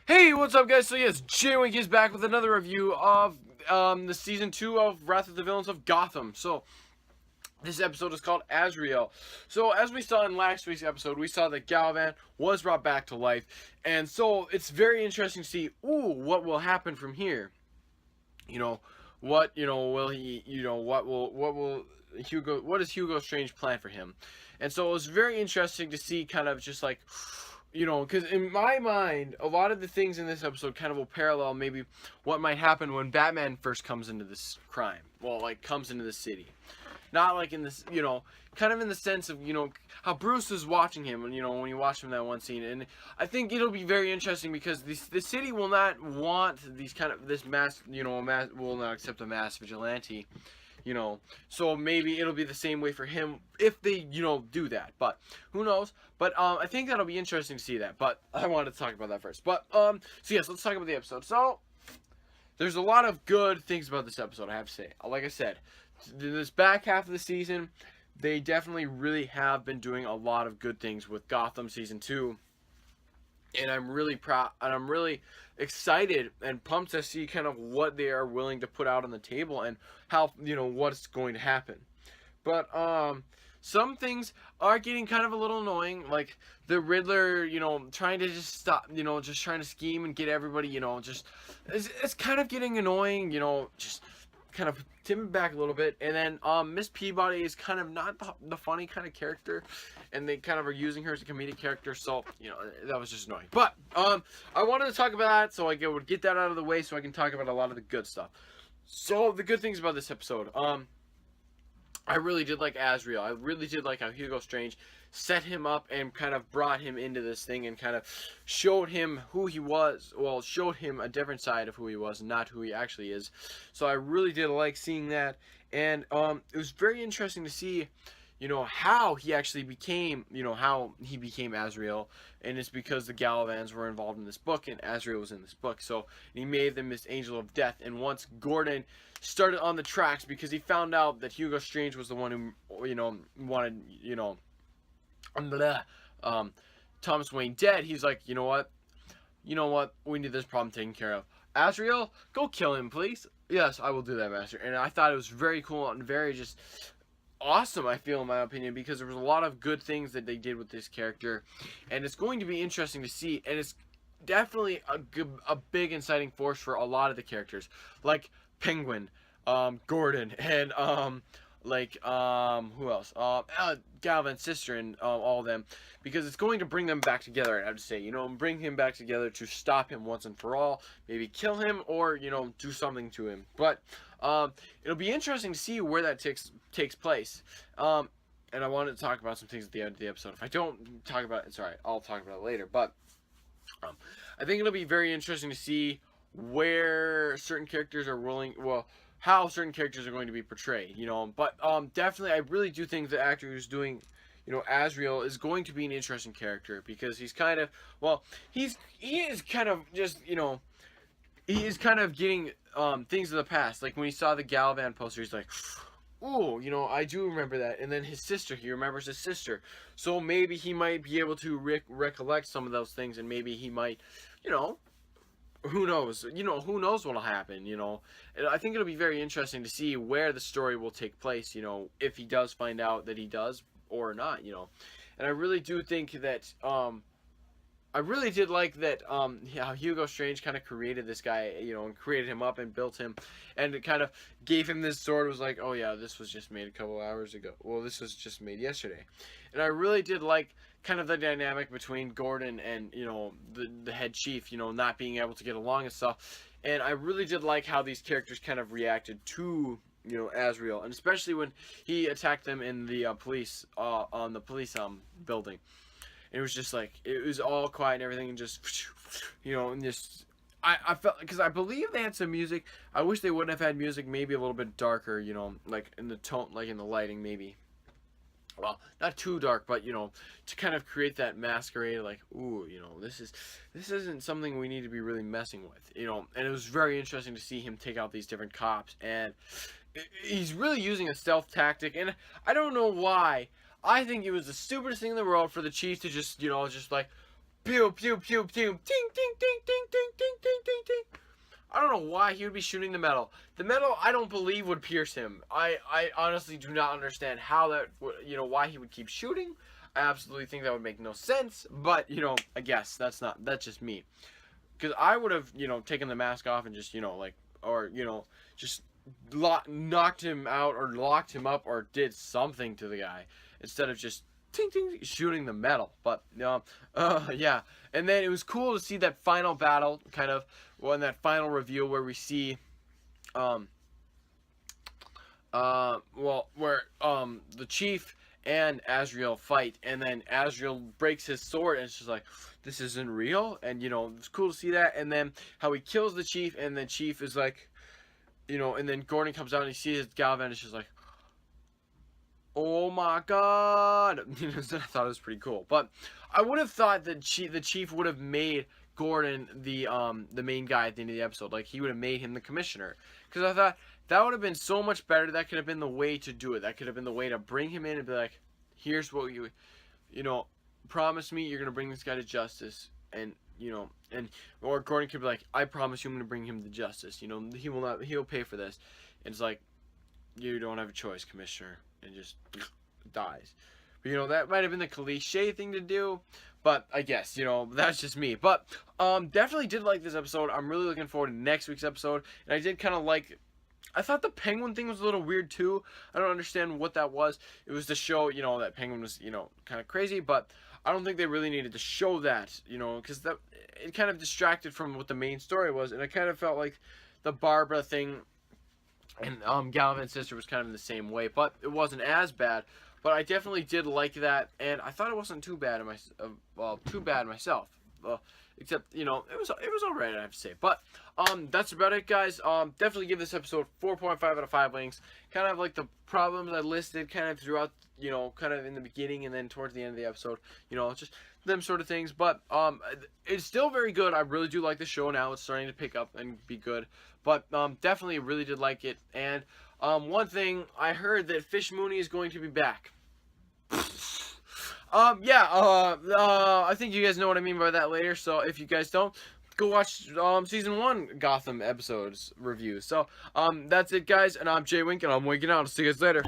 Hey, what's up, guys? So yes, J-Wink is back with another review of the season 2 of Wrath of the Villains of Gotham. So this episode is called Azrael. So as we saw in last week's episode, we saw that Galvan was brought back to life, and so it's very interesting to see, what will happen from here. Will he? What does Hugo Strange plan for him? And so it was very interesting to see, kind of just like, because in my mind, a lot of the things in this episode kind of will parallel maybe what might happen when Batman first comes into this crime. Well, like, comes into the city. Not like in this, kind of in the sense of, how Bruce is watching him, when you watch him that one scene. And I think it'll be very interesting because the city will not want this mass, will not accept a mass vigilante. So maybe it'll be the same way for him if they, do that. But who knows? But I think that'll be interesting to see that. But I wanted to talk about that first. But so yes, let's talk about the episode. So there's a lot of good things about this episode, I have to say. Like I said, this back half of the season, they definitely really have been doing a lot of good things with Gotham season 2. And I'm really proud, and I'm really excited and pumped to see kind of what they are willing to put out on the table and how, what's going to happen. But some things are getting kind of a little annoying, like the Riddler, trying to just stop, just trying to scheme and get everybody, it's kind of getting annoying, just kind of tip it back a little bit. And then Miss Peabody is kind of not the funny kind of character, and they kind of are using her as a comedic character, so that was just annoying. But I wanted to talk about that, so I would get that out of the way so I can talk about a lot of the good stuff. So the good things about this episode, I really did like Azrael. I really did like how Hugo Strange set him up and kind of brought him into this thing and kind of showed him who he was. Well, showed him a different side of who he was, not who he actually is. So I really did like seeing that. And it was very interesting to see, how he actually became, how he became Azrael. And it's because the Galavans were involved in this book, and Azrael was in this book. So he made them this angel of death. And once Gordon started on the tracks, because he found out that Hugo Strange was the one who, wanted, Thomas Wayne dead, he's like, you know what, we need this problem taken care of. Azrael, go kill him, please. Yes, I will do that, Master. And I thought it was very cool and very just awesome, I feel, in my opinion, because there was a lot of good things that they did with this character, and it's going to be interesting to see. And it's definitely a big inciting force for a lot of the characters, like Penguin, Gordon, and who else? Galvan's sister, and all of them, because it's going to bring them back together. I have to say, bring him back together to stop him once and for all. Maybe kill him, or do something to him. But it'll be interesting to see where that takes place. And I wanted to talk about some things at the end of the episode. If I don't talk about it, it's alright. I'll talk about it later. But I think it'll be very interesting to see where certain characters are willing. Well, how certain characters are going to be portrayed, but definitely I really do think the actor who's doing, Azrael is going to be an interesting character, because he's kind of, he is kind of just, he is kind of getting things of the past. Like when he saw the Galvan poster, he's like, oh, I do remember that. And then his sister, he remembers his sister, so maybe he might be able to recollect some of those things, and maybe he might, who knows? Who knows what'll happen, And I think it'll be very interesting to see where the story will take place, if he does find out that he does or not, And I really do think that, I really did like that, how Hugo Strange kind of created this guy, and created him up and built him, and it kind of gave him this sword. It was like, oh yeah, this was just made a couple hours ago. Well, this was just made yesterday. And I really did like kind of the dynamic between Gordon and, the head chief, not being able to get along and stuff. And I really did like how these characters kind of reacted to, Azrael, and especially when he attacked them in the police, on the police building. It was just like, it was all quiet and everything, and just, and just, I felt, because I believe they had some music. I wish they wouldn't have had music, maybe a little bit darker, like in the tone, like in the lighting, maybe. Well, not too dark, but, to kind of create that masquerade, like, ooh, this isn't something we need to be really messing with, And it was very interesting to see him take out these different cops, and he's really using a stealth tactic, and I don't know why. I think it was the stupidest thing in the world for the chief to just, just like, pew, pew, pew, pew, ting, ting, ting, ting, ting, ting, ting, ting, ting. I don't know why he would be shooting the metal. The metal, I don't believe, would pierce him. I honestly do not understand how that, why he would keep shooting. I absolutely think that would make no sense. But, I guess that's just me. Because I would have, taken the mask off and just, just knocked him out or locked him up or did something to the guy instead of just ting, ting, shooting the metal. But yeah, and then it was cool to see that final battle, kind of, in that final reveal where we see where the chief and Azrael fight, and then Azrael breaks his sword, and it's just like, this isn't real. And it's cool to see that. And then how he kills the chief, and the chief is like, and then Gordon comes out and he sees Galvan, and it's just like, oh my god. I thought it was pretty cool. But I would have thought that the chief would have made Gordon the main guy at the end of the episode. Like, he would have made him the commissioner, because I thought that would have been so much better. That could have been the way to do it. That could have been the way to bring him in and be like, here's what you promise me you're gonna bring this guy to justice. And or Gordon could be like, I promise you I'm gonna bring him to justice. He'll pay for this. And it's like, you don't have a choice, Commissioner, and just dies. But that might have been the cliche thing to do, but I guess that's just me. But definitely did like this episode. I'm really looking forward to next week's episode. And I did kind of like, I thought the penguin thing was a little weird too. I don't understand what that was. It was to show that penguin was kind of crazy, but I don't think they really needed to show that, because it kind of distracted from what the main story was. And I kind of felt like the Barbara thing and Galvan's sister was kind of in the same way, but it wasn't as bad. But I definitely did like that, and I thought it wasn't too bad myself. Except it was alright, I have to say. But that's about it, guys. Definitely give this episode 4.5 out of 5 links. Kind of like the problems I listed, kind of throughout, kind of in the beginning and then towards the end of the episode. Just them sort of things. But it's still very good. I really do like the show now. It's starting to pick up and be good. But definitely really did like it. And one thing, I heard that Fish Mooney is going to be back. I think you guys know what I mean by that later. So if you guys don't, go watch season 1 Gotham episodes review. So that's it, guys, and I'm Jay Wink, and I'm winking out. I'll see you guys later.